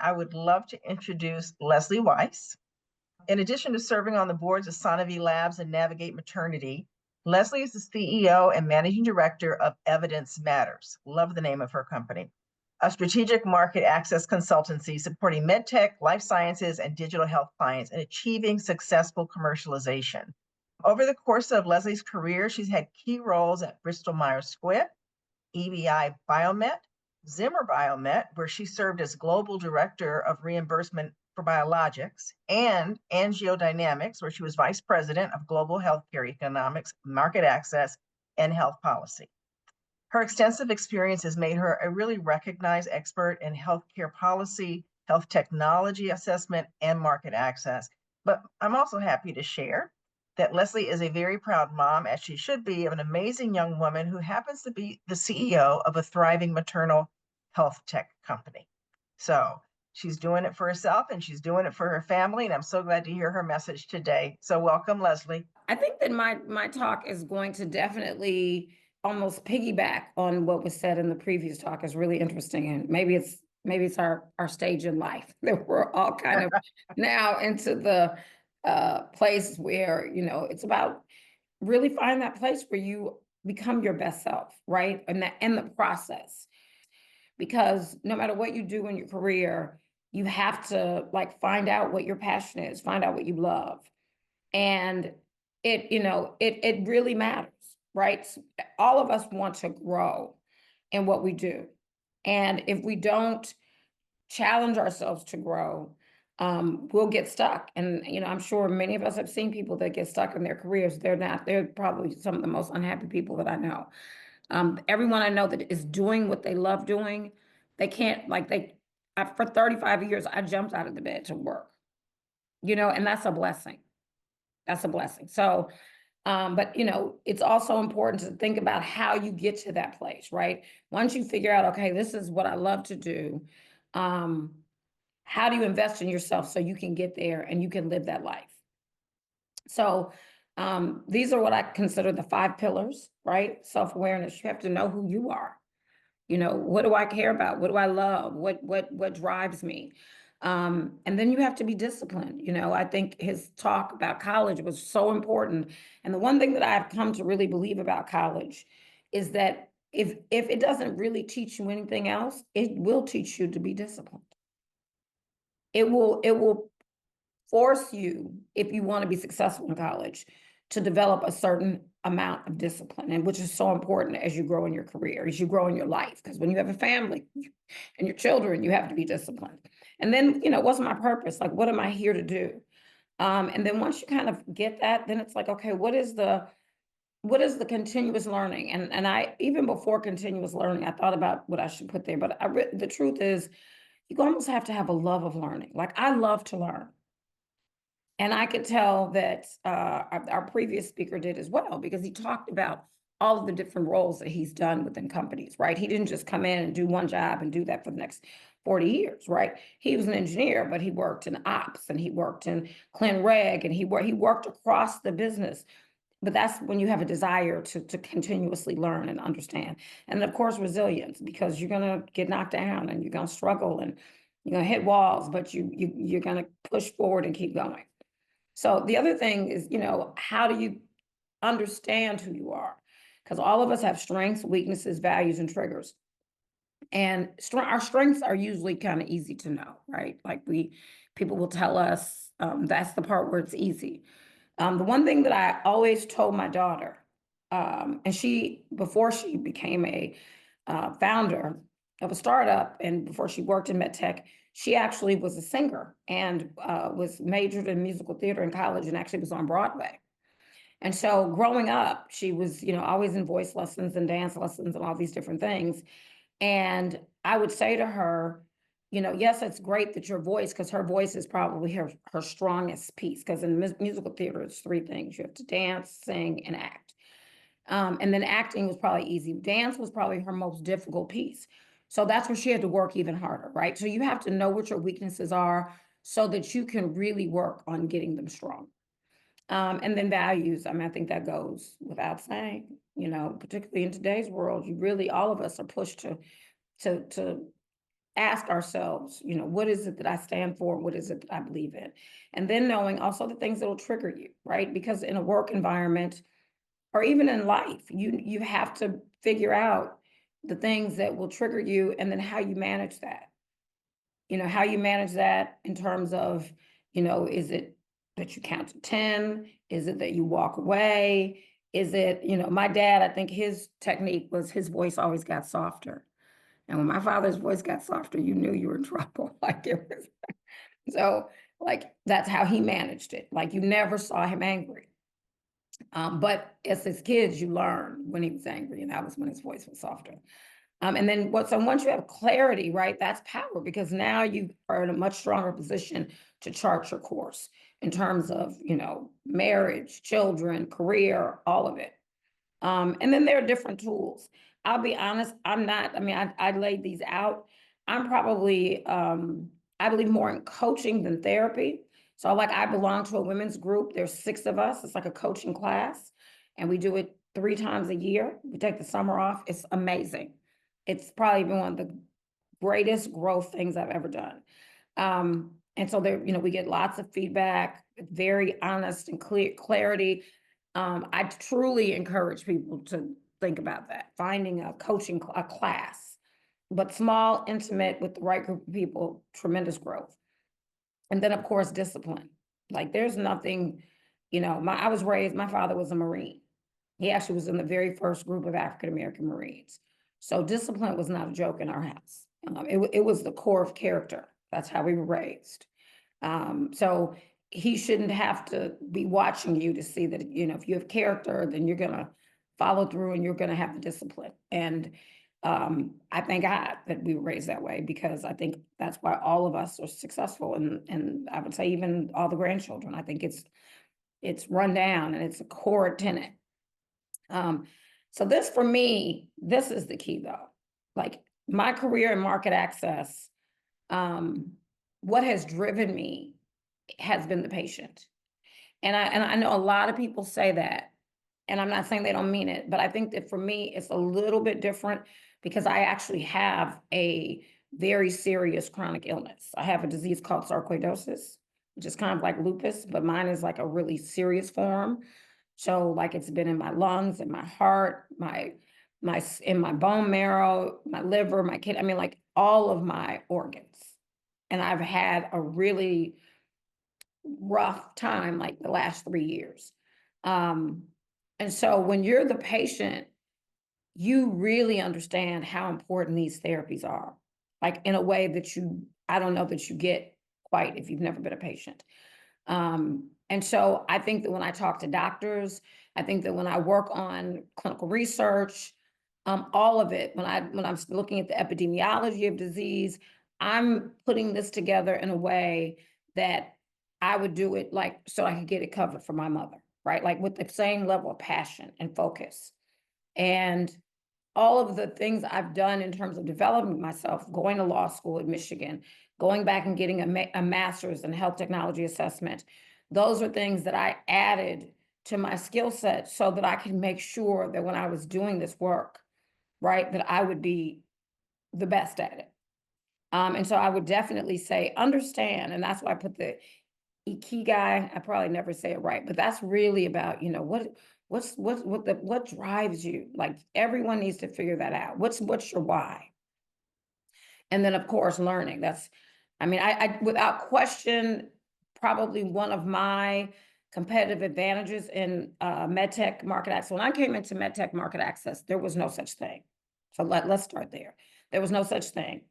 I would love to introduce Leslie Weiss. In addition to serving on the boards of Sonovi Labs and Navigate Maternity, Leslie is the CEO and Managing Director of Evidence Matters. Love the name of her company, a strategic market access consultancy supporting medtech, life sciences, and digital health clients in achieving successful commercialization. Over the course of Leslie's career, she's had key roles at Bristol Myers Squibb, EBI Biomet, Zimmer Biomet, where she served as Global Director of Reimbursement for Biologics, and AngioDynamics, where she was Vice President of Global Healthcare Economics, Market Access, and Health Policy. Her extensive experience has made her a really recognized expert in healthcare policy, health technology assessment, and market access. But I'm also happy to share that Leslie is a very proud mom, as she should be, of an amazing young woman who happens to be the CEO of a thriving maternal health tech company. So she's doing it for herself and she's doing it for her family. And I'm so glad to hear her message today. So welcome, Leslie. I think that my talk is going to definitely almost piggyback on what was said in the previous talk. Is really interesting. And maybe it's our stage in life that we're all kind of now into the place where, it's about really finding that place where you become your best self, right? And that in the process, because no matter what you do in your career, you have to find out what your passion is, find out what you love. And it really matters, right? All of us want to grow in what we do. And if we don't challenge ourselves to grow, we'll get stuck. And, I'm sure many of us have seen people that get stuck in their careers. They're probably some of the most unhappy people that I know. Everyone I know that is doing what they love doing, they can't, for 35 years, I jumped out of the bed to work, and that's a blessing. That's a blessing. So, but it's also important to think about how you get to that place, right? Once you figure out, okay, this is what I love to do, how do you invest in yourself so you can get there and you can live that life? So these are what I consider the 5 pillars, right? Self-awareness. You have to know who you are. What do I care about? What do I love? What drives me? And then you have to be disciplined. I think his talk about college was so important. And the one thing that I've come to really believe about college is that if it doesn't really teach you anything else, it will teach you to be disciplined. It will force you, if you want to be successful in college, to develop a certain amount of discipline, and which is so important as you grow in your career, as you grow in your life. Because when you have a family and your children, you have to be disciplined. And then, what's my purpose? What am I here to do? And then once you kind of get that, then it's like, okay, what is the continuous learning? And I, even before continuous learning, I thought about what I should put there. But the truth is, you almost have to have a love of learning. I love to learn. And I could tell that our previous speaker did as well, because he talked about all of the different roles that he's done within companies, right? He didn't just come in and do one job and do that for the next 40 years, right? He was an engineer, but he worked in ops and he worked in Clin Reg and he worked across the business. But that's when you have a desire to continuously learn and understand. And of course, resilience, because you're going to get knocked down and you're going to struggle and you're going to hit walls, but you're going to push forward and keep going. So the other thing is, how do you understand who you are? Because all of us have strengths, weaknesses, values, and triggers. And our strengths are usually kind of easy to know, right? People will tell us that's the part where it's easy. The one thing that I always told my daughter, and before she became a founder of a startup, and before she worked in medtech, she actually was a singer and was majored in musical theater in college and actually was on Broadway. And so growing up, she was, always in voice lessons and dance lessons and all these different things. And I would say to her, yes, it's great that your voice, because her voice is probably her strongest piece, because in musical theater, it's 3 things. You have to dance, sing, and act. And then acting was probably easy. Dance was probably her most difficult piece. So that's where she had to work even harder, right? So you have to know what your weaknesses are so that you can really work on getting them strong. And then values, I think that goes without saying, particularly in today's world, all of us are pushed to ask ourselves, what is it that I stand for? What is it that I believe in? And then knowing also the things that will trigger you, right? Because in a work environment or even in life, you have to figure out the things that will trigger you and then how you manage that. How you manage that in terms of, is it that you count to 10? Is it that you walk away? Is it, my dad, I think his technique was his voice always got softer. And when my father's voice got softer, you knew you were in trouble. Like it was, so like that's how he managed it. Like you never saw him angry. But as his kids, you learn when he was angry, and that was when his voice was softer. And then so once you have clarity, right, that's power because now you are in a much stronger position to chart your course in terms of, marriage, children, career, all of it. And then there are different tools. I'll be honest, I laid these out. I'm probably, I believe more in coaching than therapy. So I belong to a women's group. There's 6 of us. It's like a coaching class and we do it 3 times a year. We take the summer off. It's amazing. It's probably been one of the greatest growth things I've ever done. And so there, we get lots of feedback, very honest and clear clarity. I truly encourage people to think about that, finding a coaching a class, but small, intimate with the right group of people, tremendous growth. And then of course, discipline. Like there's nothing, my father was a Marine. He actually was in the very first group of African-American Marines. So discipline was not a joke in our house. It was the core of character. That's how we were raised. So he shouldn't have to be watching you to see that, if you have character, then you're going to follow through and you're going to have the discipline. And I thank God that we were raised that way because I think that's why all of us are successful. And I would say even all the grandchildren, I think it's run down and it's a core tenet. So this for me, this is the key though. Like my career in market access, what has driven me has been the patient. And I know a lot of people say that, and I'm not saying they don't mean it, but I think that for me, it's a little bit different because I actually have a very serious chronic illness. I have a disease called sarcoidosis, which is kind of like lupus, but mine is like a really serious form. So like it's been in my lungs, in my heart, in my bone marrow, my liver, my kidney, like all of my organs. And I've had a really rough time like the last 3 years. And so when you're the patient, you really understand how important these therapies are, like in a way that I don't know that you get quite if you've never been a patient. And so I think that when I talk to doctors, I think that when I work on clinical research, all of it, when I'm looking at the epidemiology of disease, I'm putting this together in a way that I would do it like so I could get it covered for my mother, right? Like with the same level of passion and focus. And all of the things I've done in terms of developing myself, going to law school at Michigan, going back and getting a master's in health technology assessment, those are things that I added to my skill set so that I can make sure that when I was doing this work, right, that I would be the best at it. And so I would definitely say understand, and that's why I put the ikigai. I probably never say it right, but that's really about, what drives you? Like everyone needs to figure that out. What's your why? And then of course, learning. I without question, probably one of my competitive advantages in medtech market access. When I came into medtech market access, there was no such thing. So let's start there. There was no such thing.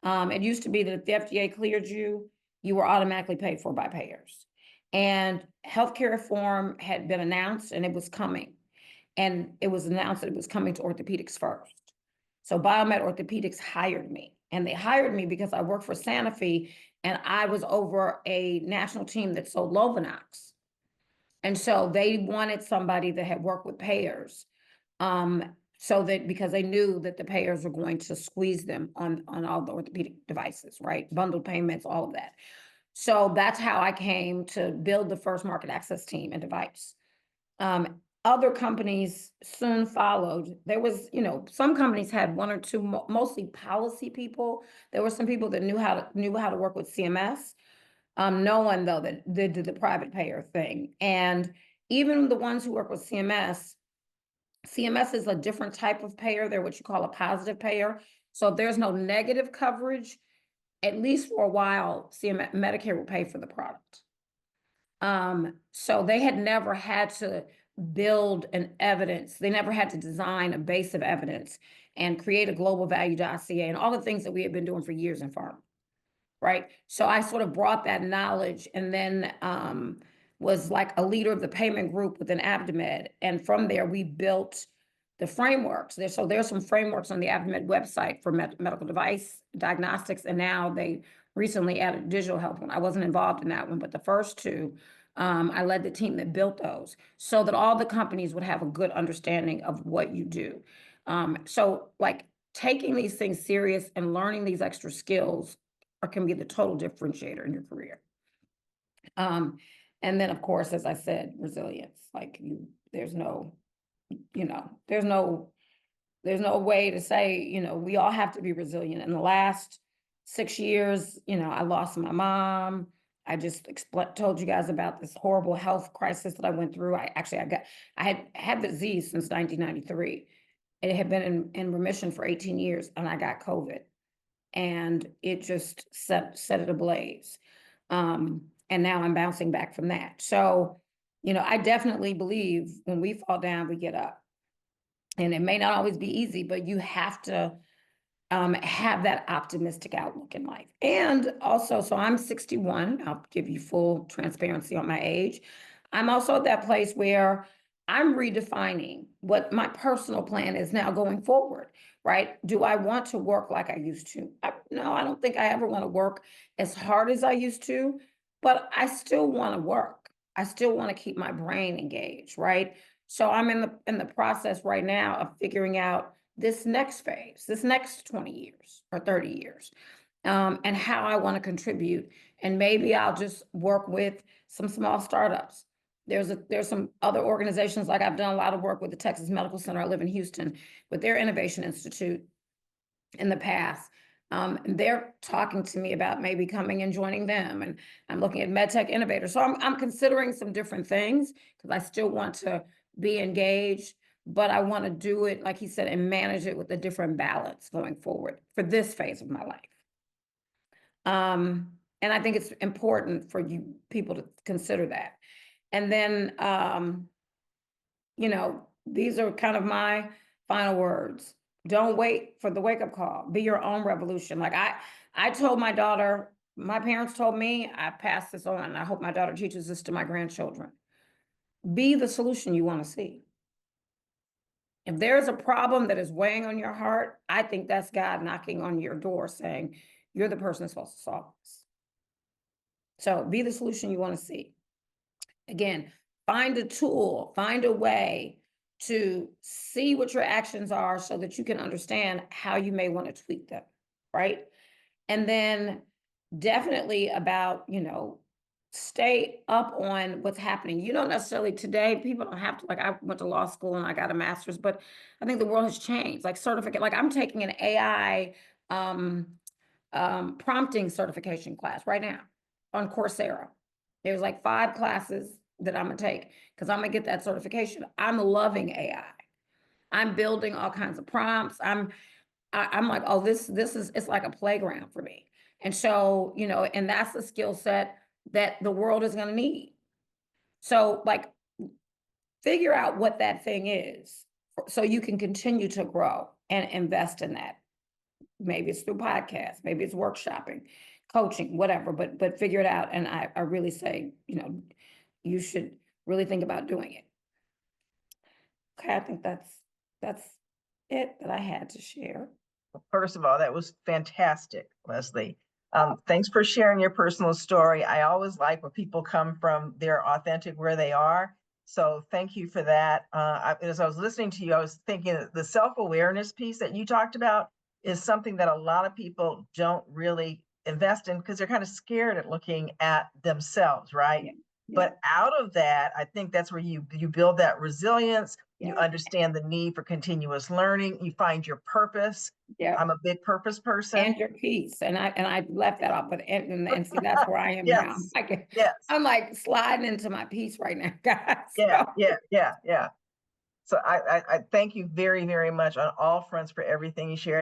It used to be that if the FDA cleared you, you were automatically paid for by payers. And healthcare reform had been announced and it was coming. And it was announced that it was coming to orthopedics first. So Biomed Orthopedics hired me. And they hired me because I worked for Sanofi and I was over a national team that sold Lovenox. And so they wanted somebody that had worked with payers. So that because they knew that the payers were going to squeeze them on all the orthopedic devices, right? Bundled payments, all of that. So that's how I came to build the first market access team and device. other companies soon followed. There was, some companies had one or two, mostly policy people. There were some people that knew how to work with CMS. No one though that did the private payer thing. And even the ones who work with CMS is a different type of payer. They're what you call a positive payer. So if there's no negative coverage, at least for a while, CMS, Medicare will pay for the product. So they had never had to build an evidence. They never had to design a base of evidence and create a global value dossier and all the things that we had been doing for years in pharma. Right. So I sort of brought that knowledge and then was like a leader of the payment group within Abdomed. And from there, we built the frameworks. There's some frameworks on the Abdomed website for medical device diagnostics. And now they recently added digital health one. I wasn't involved in that one, but the first two, I led the team that built those so that all the companies would have a good understanding of what you do. So like taking these things serious and learning these extra skills can be the total differentiator in your career. And then of course, as I said, resilience, like there's no way to say, we all have to be resilient. In the last 6 years, I lost my mom. I just told you guys about this horrible health crisis that I went through. I had the disease since 1993. It had been in remission for 18 years and I got COVID. And it just set it ablaze. And now I'm bouncing back from that. So, I definitely believe when we fall down, we get up. And it may not always be easy, but you have to have that optimistic outlook in life. And also, so I'm 61. I'll give you full transparency on my age. I'm also at that place where I'm redefining what my personal plan is now going forward, right? Do I want to work like I used to? No, I don't think I ever want to work as hard as I used to, but I still want to work. I still want to keep my brain engaged, right? So I'm in the process right now of figuring out this next phase, this next 20 years or 30 years, and how I want to contribute. And maybe I'll just work with some small startups. There's some other organizations, like I've done a lot of work with the Texas Medical Center. I live in Houston with their Innovation Institute in the past. And they're talking to me about maybe coming and joining them. And I'm looking at MedTech Innovators. So I'm considering some different things because I still want to be engaged, but I want to do it, like he said, and manage it with a different balance going forward for this phase of my life. And I think it's important for you people to consider that. And then, these are kind of my final words. Don't wait for the wake-up call. Be your own revolution. Like I told my daughter, my parents told me, I passed this on, and I hope my daughter teaches this to my grandchildren. Be the solution you want to see. If there's a problem that is weighing on your heart, I think that's God knocking on your door saying, you're the person that's supposed to solve this. So be the solution you want to see. Again, find a tool, find a way to see what your actions are so that you can understand how you may want to tweak them, right? And then definitely about, stay up on what's happening. You don't necessarily today, people don't have to, like I went to law school and I got a master's, but I think the world has changed. Like certificate, like I'm taking an AI prompting certification class right now on Coursera. There's like 5 classes that I'm gonna take because I'm gonna get that certification. I'm loving AI. I'm building all kinds of prompts. I'm like, oh, this is, it's like a playground for me. And so, and that's a skill set that the world is gonna need. So like, figure out what that thing is so you can continue to grow and invest in that. Maybe it's through podcasts, maybe it's workshopping, coaching, whatever, but figure it out. And I really say, you should really think about doing it. Okay, I think that's it that I had to share. First of all, that was fantastic, Leslie. Thanks for sharing your personal story. I always like when people come from their authentic where they are. So thank you for that. As I was listening to you, I was thinking that the self-awareness piece that you talked about is something that a lot of people don't really invest in because they're kind of scared at looking at themselves, right? Yeah. But out of that, I think that's where you build that resilience. You Yeah. understand the need for continuous learning. You find your purpose. Yeah. I'm a big purpose person. And your peace. And I left that off, but and see, that's where I am now. Yes. Yes. I'm like sliding into my peace right now, guys. Yeah. So. Yeah. So I thank you very, very much on all fronts for everything you shared.